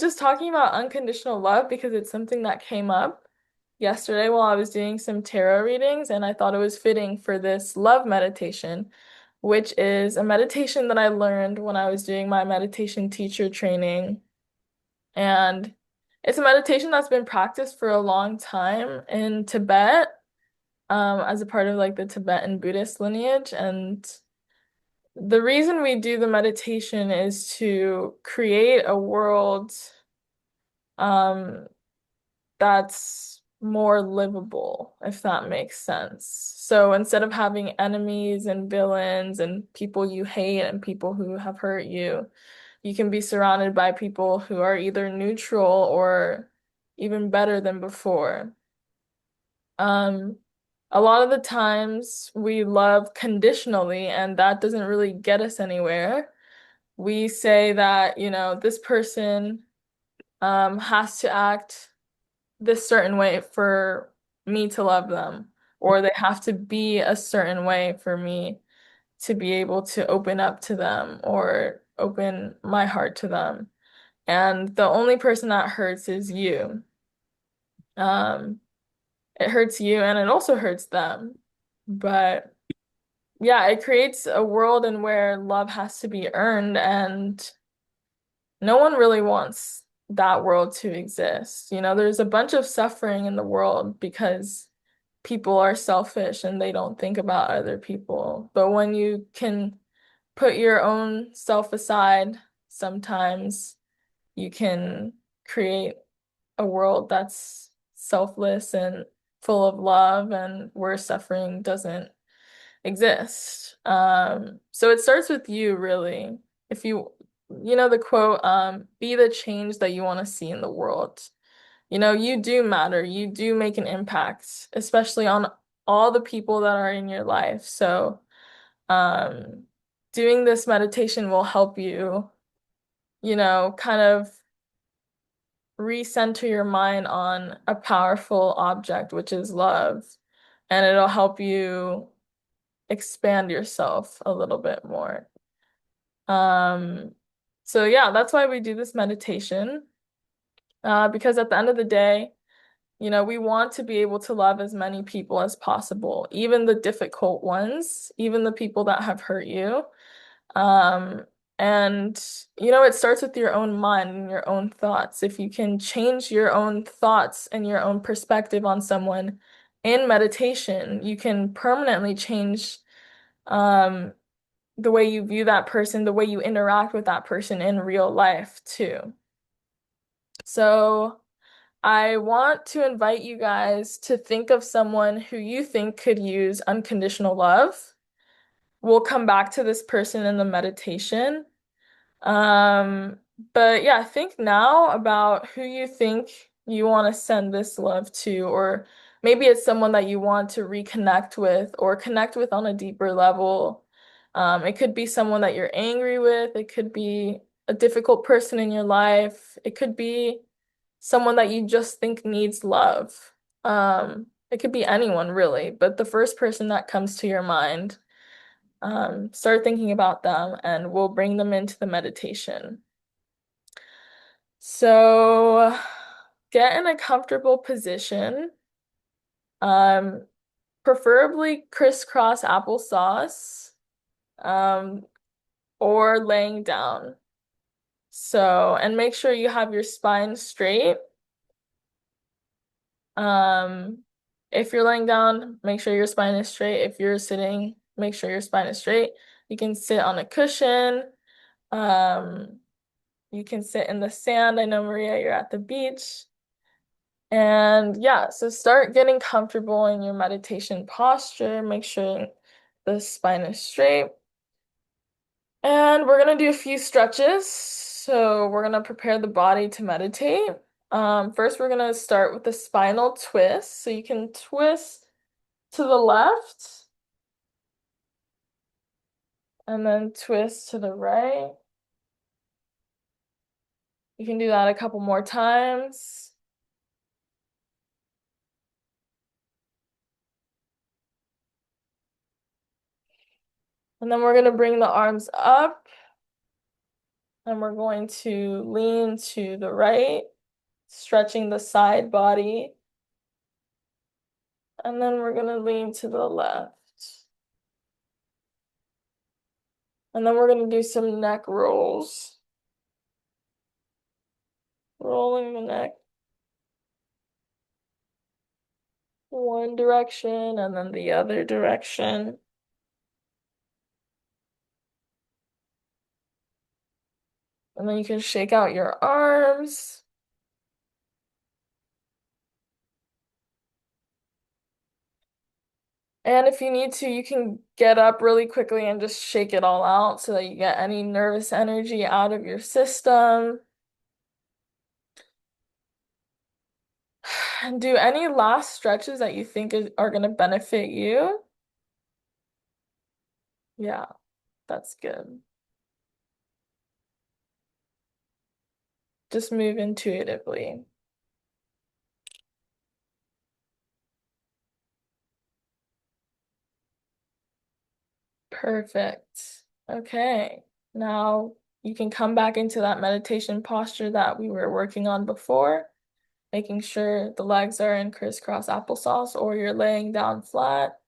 just talking about unconditional love because it's something that came up yesterday while I was doing some tarot readings, and I thought it was fitting for this love meditation, which is a meditation that I learned when I was doing my meditation teacher training. And it's a meditation that's been practiced for a long time in Tibet, as a part of like the Tibetan Buddhist lineage. And the reason we do the meditation is to create a world um, that's more livable, if that makes sense. So instead of having enemies and villains and people you hate and people who have hurt you, you can be surrounded by people who are either neutral or even better than before. Um, a lot of the times we love conditionally, and that doesn't really get us anywhere. We say that, this person has to act this certain way for me to love them, or they have to be a certain way for me to be able to open up to them or open my heart to them. And the only person that hurts is you. Um, it hurts you and it also hurts them. But yeah, it creates a world in where love has to be earned, and no one really wants that world to exist. There's a bunch of suffering in the world because people are selfish and they don't think about other people. But when you can put your own self aside, sometimes you can create a world that's selfless and full of love and where suffering doesn't exist. So it starts with you, really. If the quote, be the change that you want to see in the world. You do matter. You do make an impact, especially on all the people that are in your life. So, um, doing this meditation will help you, kind of recenter your mind on a powerful object, which is love. And it'll help you expand yourself a little bit more. Um, so yeah, that's why we do this meditation. Because at the end of the day, we want to be able to love as many people as possible, even the difficult ones, even the people that have hurt you. Um, and it starts with your own mind and your own thoughts. If you can change your own thoughts and your own perspective on someone in meditation, you can permanently change um, the way you view that person, the way you interact with that person in real life too. So I want to invite you guys to think of someone who you think could use unconditional love. We'll come back to this person in the meditation. Um, but yeah, think now about who you think you want to send this love to, or maybe it's someone that you want to reconnect with or connect with on a deeper level. It could be someone that you're angry with, it could be a difficult person in your life, it could be someone that you just think needs love. It could be anyone really, but the first person that comes to your mind, start thinking about them and we'll bring them into the meditation. So get in a comfortable position, um, preferably crisscross applesauce, um, or laying down. So, and make sure you have your spine straight. Um, if you're laying down, make sure your spine is straight. If you're sitting, make sure your spine is straight. You can sit on a cushion. Um, you can sit in the sand. I know, Maria, you're at the beach. And yeah, so start getting comfortable in your meditation posture. Make sure the spine is straight. And we're gonna do a few stretches. So we're gonna prepare the body to meditate. First, we're gonna start with the spinal twist. So you can twist to the left and then twist to the right. You can do that a couple more times. And then we're gonna bring the arms up And we're going to lean to the right, stretching the side body. And then we're going to lean to the left. And then we're going to do some neck rolls. Rolling the neck one direction and then the other direction. And then you can shake out your arms. And if you need to, you can get up really quickly and just shake it all out so that you get any nervous energy out of your system. And do any last stretches that you think are going to benefit you. Yeah, that's good. Just move intuitively. Perfect. Okay. Now you can come back into that meditation posture that we were working on before, making sure the legs are in crisscross applesauce or you're laying down flat.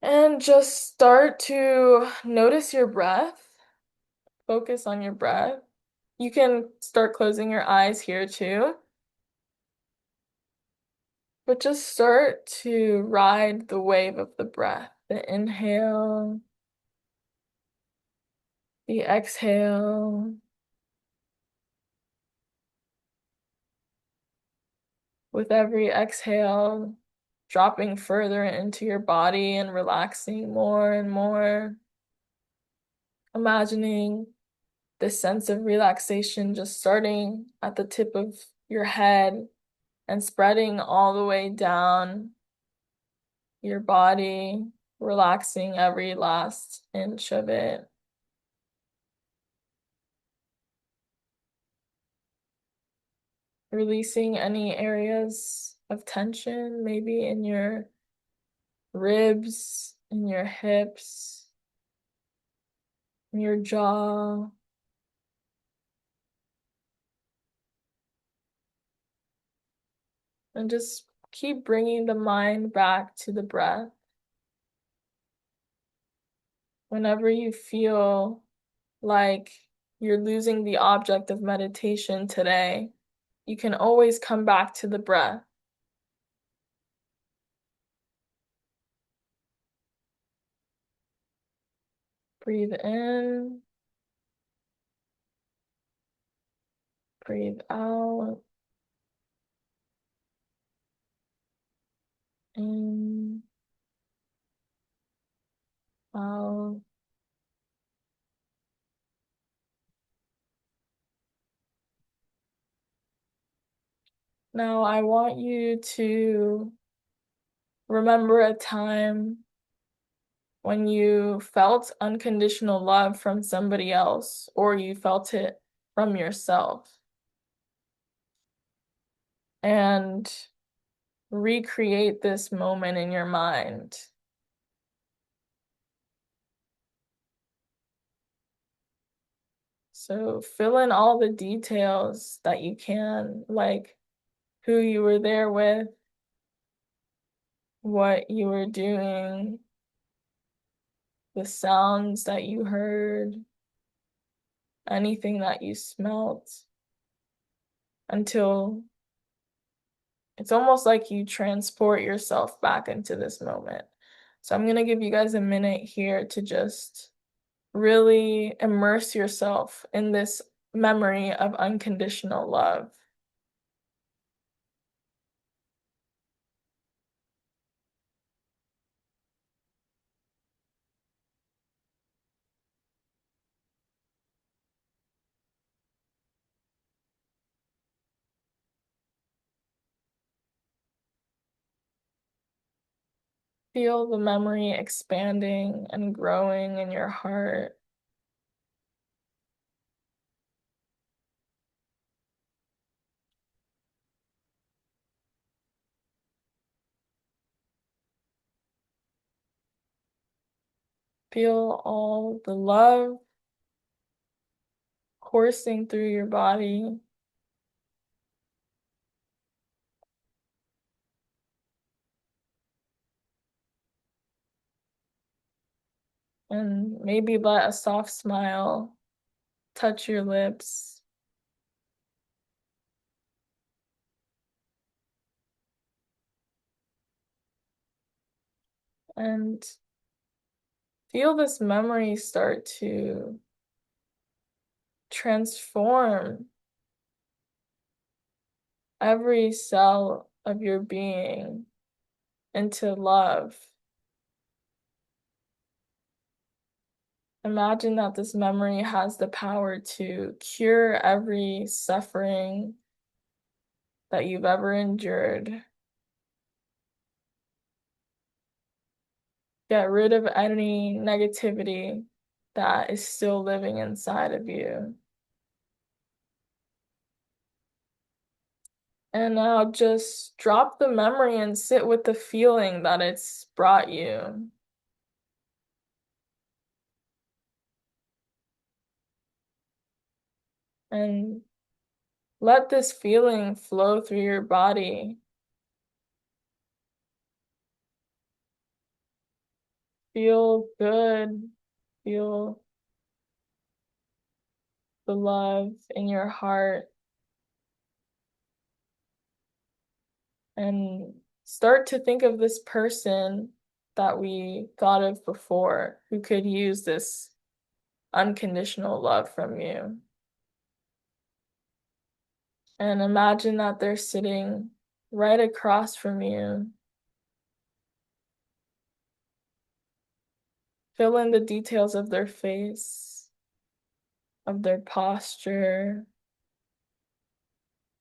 And just start to notice your breath. Focus on your breath. You can start closing your eyes here too. But just start to ride the wave of the breath. The inhale, the exhale. With every exhale, dropping further into your body and relaxing more and more. Imagining this sense of relaxation just starting at the tip of your head and spreading all the way down your body, relaxing every last inch of it. Releasing any areas of tension, maybe in your ribs, in your hips, in your jaw. And just keep bringing the mind back to the breath. Whenever you feel like you're losing the object of meditation today, you can always come back to the breath. Breathe in, breathe out, in, out. Now, I want you to remember a time when you felt unconditional love from somebody else or you felt it from yourself. And recreate this moment in your mind. So fill in all the details that you can, like who you were there with, what you were doing, the sounds that you heard, anything that you smelt, until it's almost like you transport yourself back into this moment. So I'm gonna give you guys a minute here to just really immerse yourself in this memory of unconditional love. Feel the memory expanding and growing in your heart. Feel all the love coursing through your body. And maybe let a soft smile touch your lips. And feel this memory start to transform every cell of your being into love. Imagine that this memory has the power to cure every suffering that you've ever endured. Get rid of any negativity that is still living inside of you. And now just drop the memory and sit with the feeling that it's brought you. And let this feeling flow through your body. Feel good. Feel the love in your heart. And start to think of this person that we thought of before who could use this unconditional love from you. And imagine that they're sitting right across from you. Fill in the details of their face, of their posture.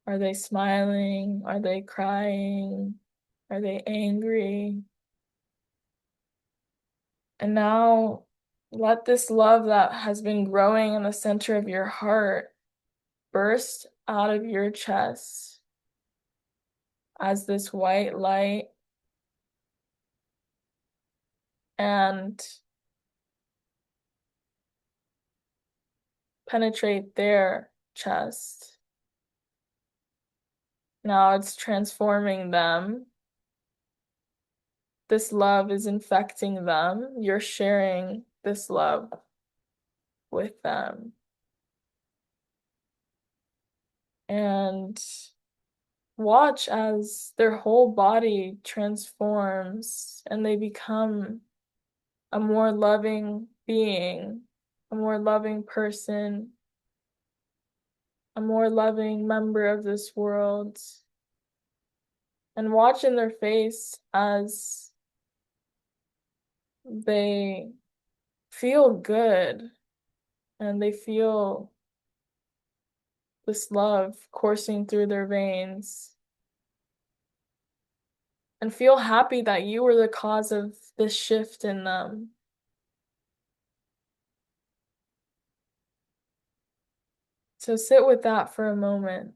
Are they smiling? Are they crying? Are they angry? And now let this love that has been growing in the center of your heart burst out of your chest as this white light and penetrate their chest. Now it's transforming them. This love is infecting them. You're sharing this love with them. And watch as their whole body transforms and they become a more loving being, a more loving person, a more loving member of this world. And watch in their face as they feel good and they feel this love coursing through their veins and feel happy that you were the cause of this shift in them. So sit with that for a moment.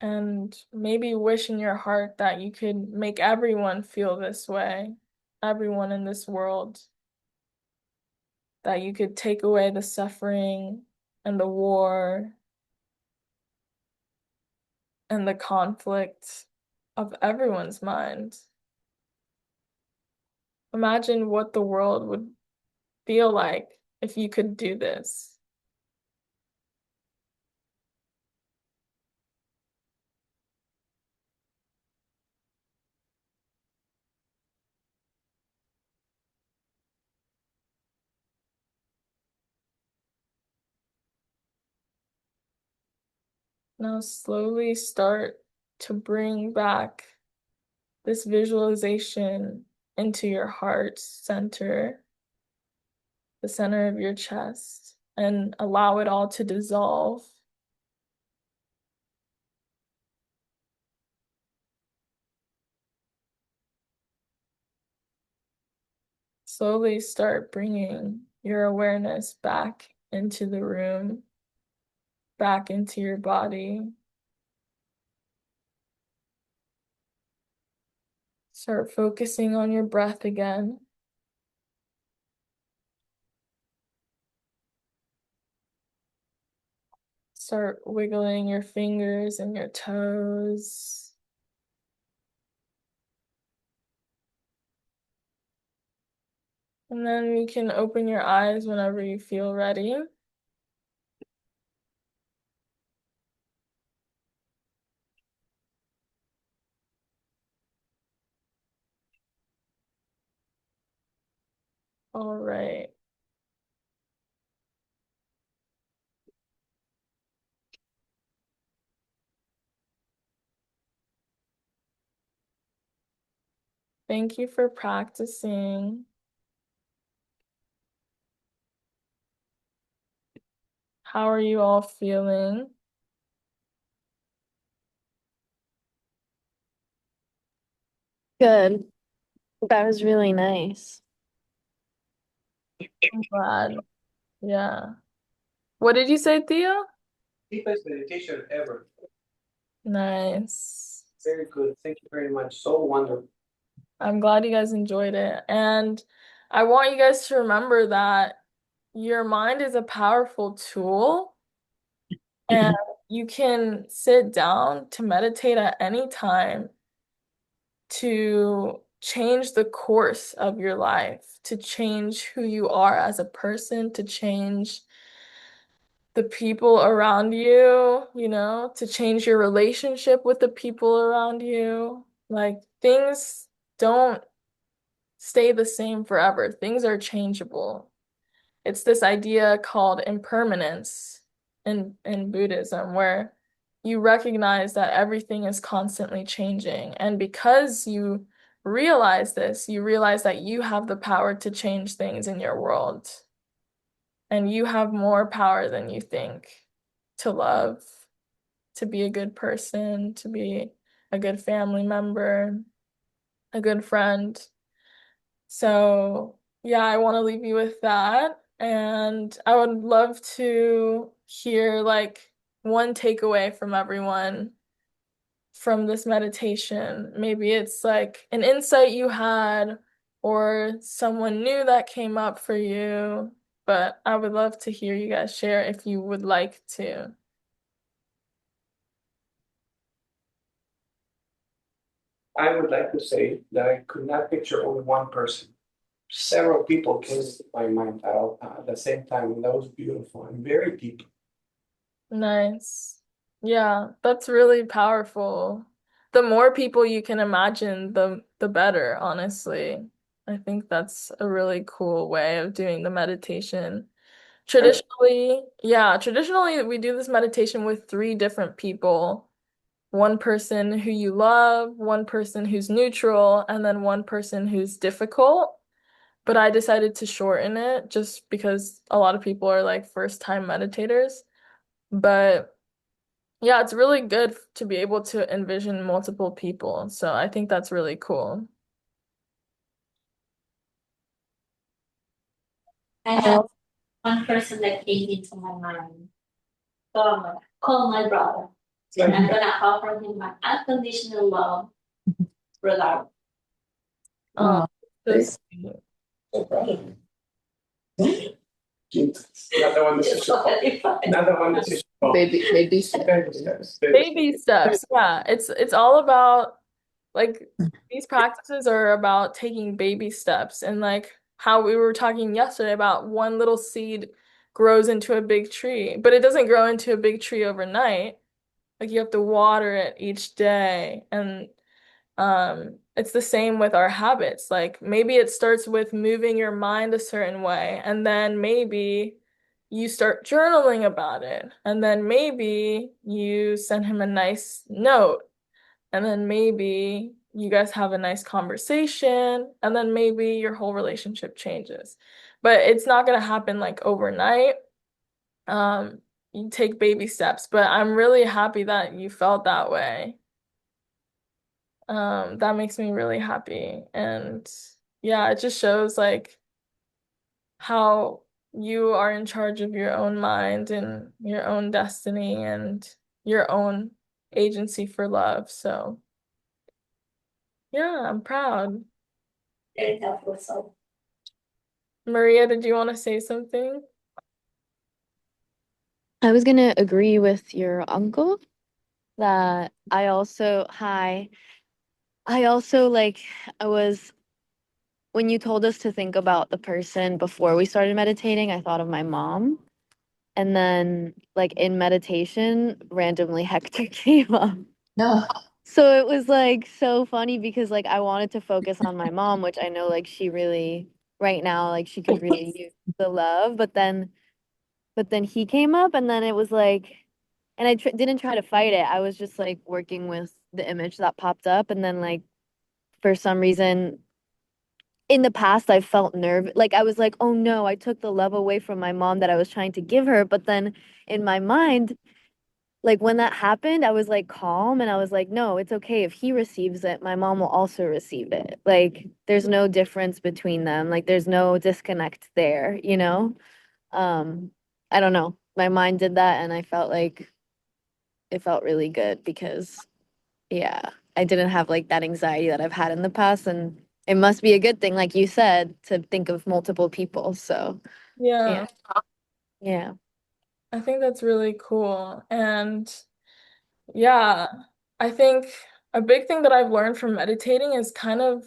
And maybe wish in your heart that you could make everyone feel this way, everyone in this world, that you could take away the suffering and the war and the conflict of everyone's mind. Imagine what the world would feel like if you could do this. Now slowly start to bring back this visualization into your heart center, the center of your chest, and allow it all to dissolve. Slowly start bringing your awareness back into the room, back into your body. Start focusing on your breath again. Start wiggling your fingers and your toes. And then you can open your eyes whenever you feel ready. All right. Thank you for practicing. How are you all feeling? Good. That was really nice. I'm glad. Yeah. What did you say, Theo? Deepest meditation ever. Nice. Very good. Thank you very much. So wonderful. I'm glad you guys enjoyed it. And I want you guys to remember that your mind is a powerful tool, and you can sit down to meditate at any time to change the course of your life, to change who you are as a person, to change the people around you, to change your relationship with the people around you. Like things don't stay the same forever. Things are changeable. It's this idea called impermanence in Buddhism, where you recognize that everything is constantly changing. And because you realize this, you realize that you have the power to change things in your world. And you have more power than you think to love, to be a good person, to be a good family member, a good friend. So, yeah, I want to leave you with that. And I would love to hear like one takeaway from everyone from this meditation. Maybe it's like an insight you had or someone new that came up for you. But I would love to hear you guys share if you would like to. I would like to say that I could not picture only one person. Several people came to my mind at the same time, and that was beautiful and very deep. Nice. Yeah, that's really powerful. The more people you can imagine, the better, honestly. I think that's a really cool way of doing the meditation. And Traditionally we do this meditation with three different people. One person who you love, one person who's neutral, and then one person who's difficult. But I decided to shorten it just because a lot of people are like first time meditators. But yeah, it's really good to be able to envision multiple people. So I think that's really cool. I have one person that came into my mind. So I'm gonna call my brother. And I'm gonna offer him my unconditional love regardless. Um, Oh, so this sweet. so proud of you. Another one this is another one this is baby Baby steps. Yeah, it's all about like these practices are about taking baby steps and like how we were talking yesterday about one little seed grows into a big tree, but it doesn't grow into a big tree overnight. Like you have to water it each day and it's the same with our habits. Like maybe it starts with moving your mind a certain way, and then maybe you start journaling about it, and then maybe you send him a nice note, and then maybe you guys have a nice conversation, and then maybe your whole relationship changes. But it's not gonna happen like overnight. Um, you take baby steps, but I'm really happy that you felt that way. That makes me really happy. And yeah, it just shows like how you are in charge of your own mind and your own destiny and your own agency for love. So Yeah, I'm proud. Very helpful. So Maria, did you want to say something? I was gonna agree with your uncle that I also like, I was, when you told us to think about the person before we started meditating, I thought of my mom. And then, like, in meditation, randomly Hector came up. No. So it was like so funny because, like, I wanted to focus on my mom, which I know, like, she really, right now, like, she could really use the love. But then he came up, and then it was like, and I didn't try to fight it. I was just like working with the image that popped up, and then, like, for some reason in the past I felt like I was like, oh no, I took the love away from my mom that I was trying to give her. But then in my mind, like, when that happened, I was like calm, and I was like, no, it's okay. If he receives it, my mom will also receive it. Like, there's no difference between them. Like, there's no disconnect there, you know? Um, I don't know. My mind did that, and I felt like it felt really good because, yeah, I didn't have like that anxiety that I've had in the past. And it must be a good thing, like you said, to think of multiple people. So, yeah. Yeah, Yeah. I think that's really cool. And yeah, I think a big thing that I've learned from meditating is kind of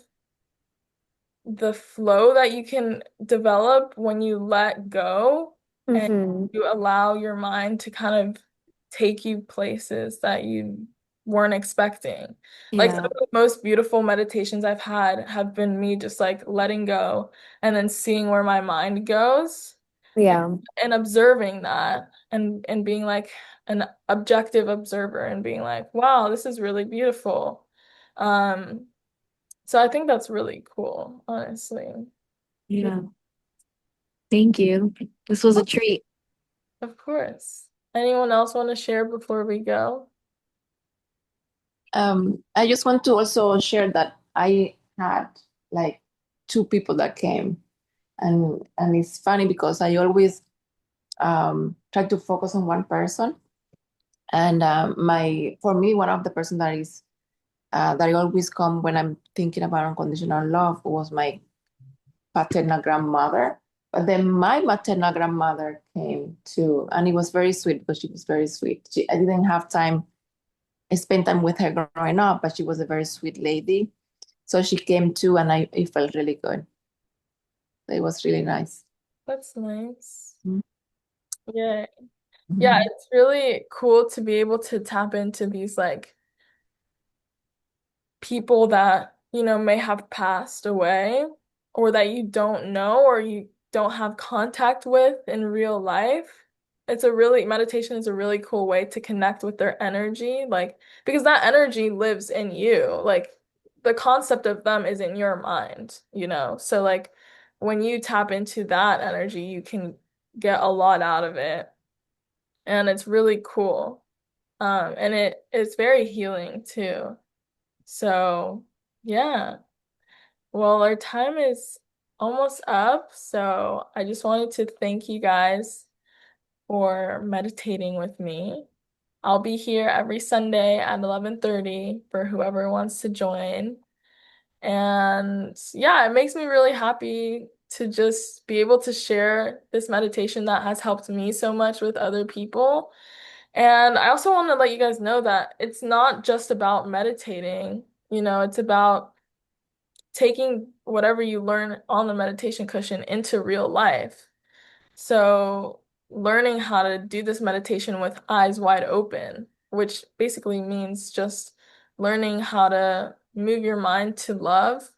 the flow that you can develop when you let go and Mm-hmm. you allow your mind to kind of take you places that you weren't expecting. Like some Yeah. of the most beautiful meditations I've had have been me just like letting go and then seeing where my mind goes Yeah. and observing that and being like an objective observer and being like, wow, this is really beautiful. Um, so I think that's really cool, honestly. Yeah. Thank you. This was a treat. Of course. Anyone else want to share before we go? I just want to also share that I had like two people that came, and it's funny because I always try to focus on one person, and my for me one of the person that I always come when I'm thinking about unconditional love was my paternal grandmother. But then my maternal grandmother came too, and it was very sweet because she was very sweet. I didn't have time, I spent time with her growing up, but she was a very sweet lady. So she came too, and it felt really good. It was really nice. That's nice. Mhm. Yeah. Yeah, it's really cool to be able to tap into these like people that, may have passed away or that you don't know or you don't have contact with in real life. Meditation is a really cool way to connect with their energy, like, because that energy lives in you. Like, the concept of them is in your mind. So, like, when you tap into that energy, you can get a lot out of it. And it's really cool. And it's very healing too. So, yeah. Well, our time is almost up, so I just wanted to thank you guys for meditating with me. I'll be here every Sunday at 11:30 for whoever wants to join. And yeah, it makes me really happy to just be able to share this meditation that has helped me so much with other people. And I also want to let you guys know that it's not just about meditating, it's about taking whatever you learn on the meditation cushion into real life. So, learning how to do this meditation with eyes wide open, which basically means just learning how to move your mind to love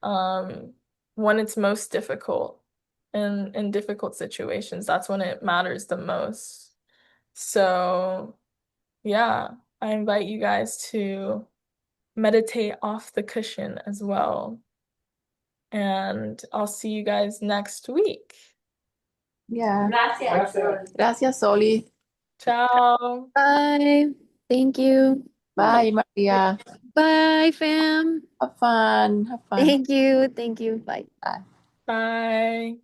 um, when it's most difficult in difficult situations. That's when it matters the most. So, yeah, I invite you guys to meditate off the cushion as well. And I'll see you guys next week. Yeah. gracias. Gracias, Oli. Ciao. Bye. Thank you. Bye, Maria. Bye, fam. Have fun. Have fun. Thank you. Thank you. Bye. Bye. Bye.